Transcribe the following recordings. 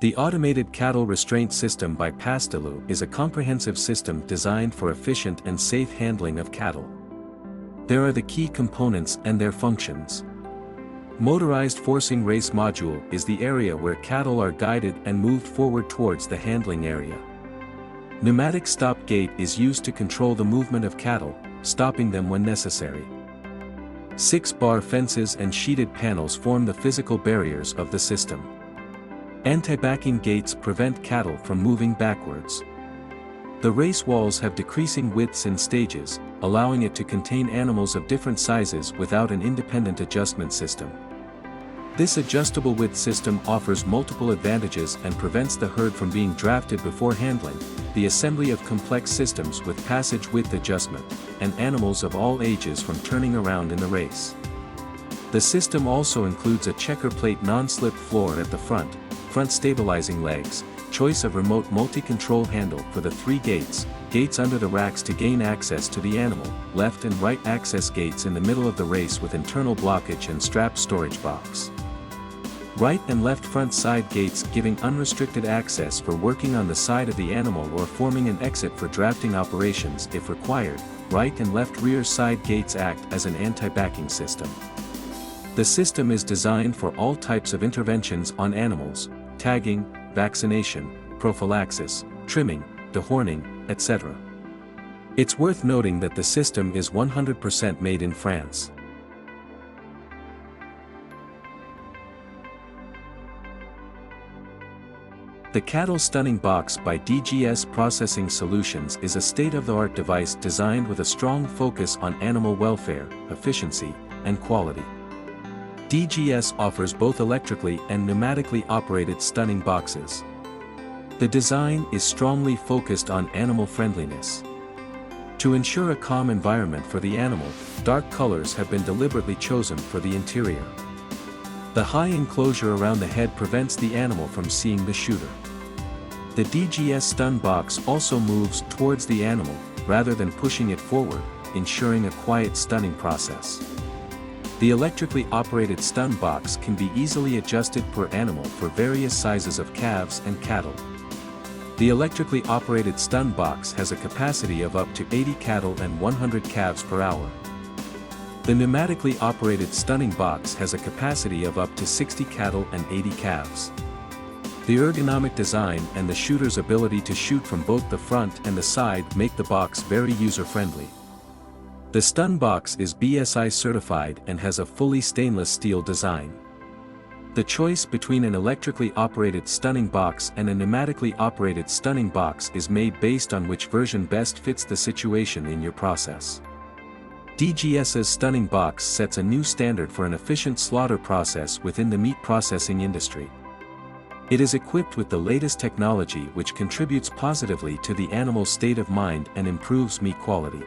The automated cattle restraint system by Pasteloo is a comprehensive system designed for efficient and safe handling of cattle. There are the key components and their functions. Motorized forcing race module is the area where cattle are guided and moved forward towards the handling area. Pneumatic stop gate is used to control the movement of cattle, stopping them when necessary. 6-bar fences and sheeted panels form the physical barriers of the system. Anti-backing gates prevent cattle from moving backwards. The race walls have decreasing widths in stages, allowing it to contain animals of different sizes without an independent adjustment system. This adjustable width system offers multiple advantages and prevents the herd from being drafted before handling, the assembly of complex systems with passage width adjustment, and animals of all ages from turning around in the race. The system also includes a checker plate non-slip floor at the front stabilizing legs, choice of remote multi-control handle for the 3 gates, gates under the racks to gain access to the animal, left and right access gates in the middle of the race with internal blockage and strap storage box. Right and left front side gates giving unrestricted access for working on the side of the animal or forming an exit for drafting operations if required. Right and left rear side gates act as an anti-backing system. The system is designed for all types of interventions on animals: tagging, vaccination, prophylaxis, trimming, dehorning, etc. It's worth noting that the system is 100% made in France. The Cattle Stunning Box by DGS Processing Solutions is a state-of-the-art device designed with a strong focus on animal welfare, efficiency, and quality. DGS offers both electrically and pneumatically operated stunning boxes. The design is strongly focused on animal friendliness. To ensure a calm environment for the animal, dark colors have been deliberately chosen for the interior. The high enclosure around the head prevents the animal from seeing the shooter. The DGS stun box also moves towards the animal, rather than pushing it forward, ensuring a quiet stunning process. The electrically operated stun box can be easily adjusted per animal for various sizes of calves and cattle. The electrically operated stun box has a capacity of up to 80 cattle and 100 calves per hour. The pneumatically operated stunning box has a capacity of up to 60 cattle and 80 calves. The ergonomic design and the shooter's ability to shoot from both the front and the side make the box very user-friendly. The stun box is BSI certified and has a fully stainless steel design. The choice between an electrically operated stunning box and a pneumatically operated stunning box is made based on which version best fits the situation in your process. DGS's stunning box sets a new standard for an efficient slaughter process within the meat processing industry. It is equipped with the latest technology which contributes positively to the animal's state of mind and improves meat quality.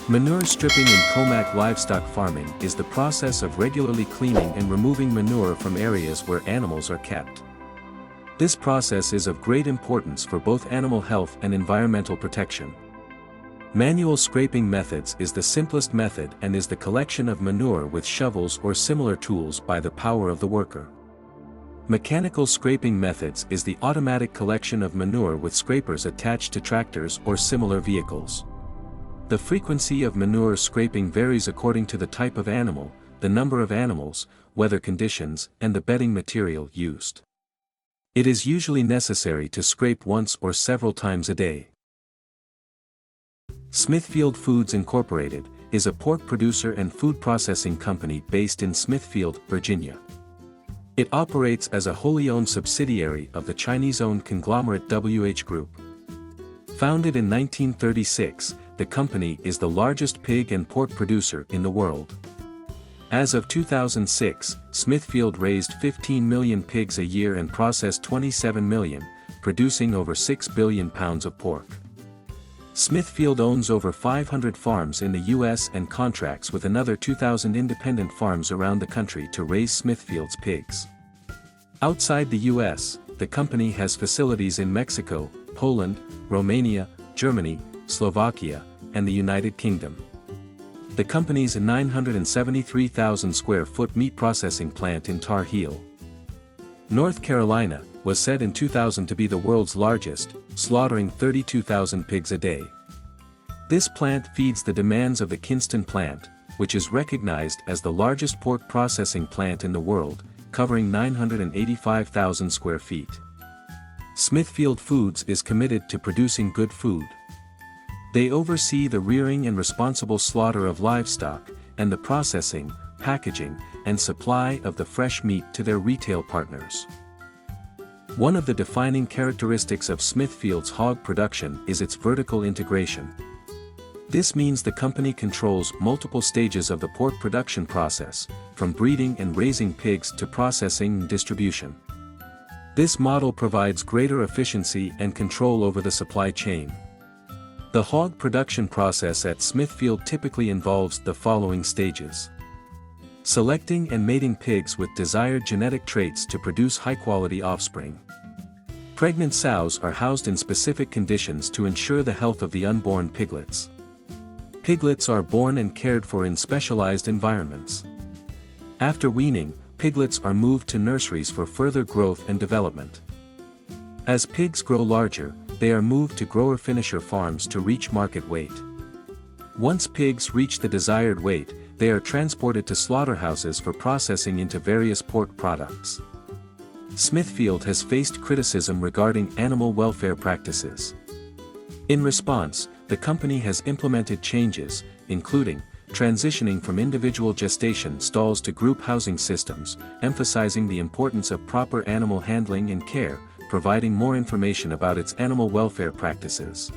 Manure stripping in Comac livestock farming is the process of regularly cleaning and removing manure from areas where animals are kept. This process is of great importance for both animal health and environmental protection. Manual scraping methods is the simplest method and is the collection of manure with shovels or similar tools by the power of the worker. Mechanical scraping methods is the automatic collection of manure with scrapers attached to tractors or similar vehicles. The frequency of manure scraping varies according to the type of animal, the number of animals, weather conditions, and the bedding material used. It is usually necessary to scrape once or several times a day. Smithfield Foods Incorporated is a pork producer and food processing company based in Smithfield, Virginia. It operates as a wholly owned subsidiary of the Chinese-owned conglomerate WH Group. Founded in 1936, the company is the largest pig and pork producer in the world. As of 2006, Smithfield raised 15 million pigs a year and processed 27 million, producing over 6 billion pounds of pork. Smithfield owns over 500 farms in the U.S. and contracts with another 2,000 independent farms around the country to raise Smithfield's pigs. Outside the U.S., the company has facilities in Mexico, Poland, Romania, Germany, Slovakia, and the United Kingdom. The company's 973,000 square foot meat processing plant in Tar Heel, North Carolina, was said in 2000 to be the world's largest, slaughtering 32,000 pigs a day. This plant feeds the demands of the Kinston plant, which is recognized as the largest pork processing plant in the world, covering 985,000 square feet. Smithfield Foods is committed to producing good food. They oversee the rearing and responsible slaughter of livestock, and the processing, packaging, and supply of the fresh meat to their retail partners. One of the defining characteristics of Smithfield's hog production is its vertical integration. This means the company controls multiple stages of the pork production process, from breeding and raising pigs to processing and distribution. This model provides greater efficiency and control over the supply chain. The hog production process at Smithfield typically involves the following stages: selecting and mating pigs with desired genetic traits to produce high-quality offspring. Pregnant sows are housed in specific conditions to ensure the health of the unborn piglets. Piglets are born and cared for in specialized environments. After weaning, piglets are moved to nurseries for further growth and development. As pigs grow larger, they are moved to grower-finisher farms to reach market weight. Once pigs reach the desired weight, they are transported to slaughterhouses for processing into various pork products. Smithfield has faced criticism regarding animal welfare practices. In response, the company has implemented changes, including transitioning from individual gestation stalls to group housing systems, emphasizing the importance of proper animal handling and care, providing more information about its animal welfare practices.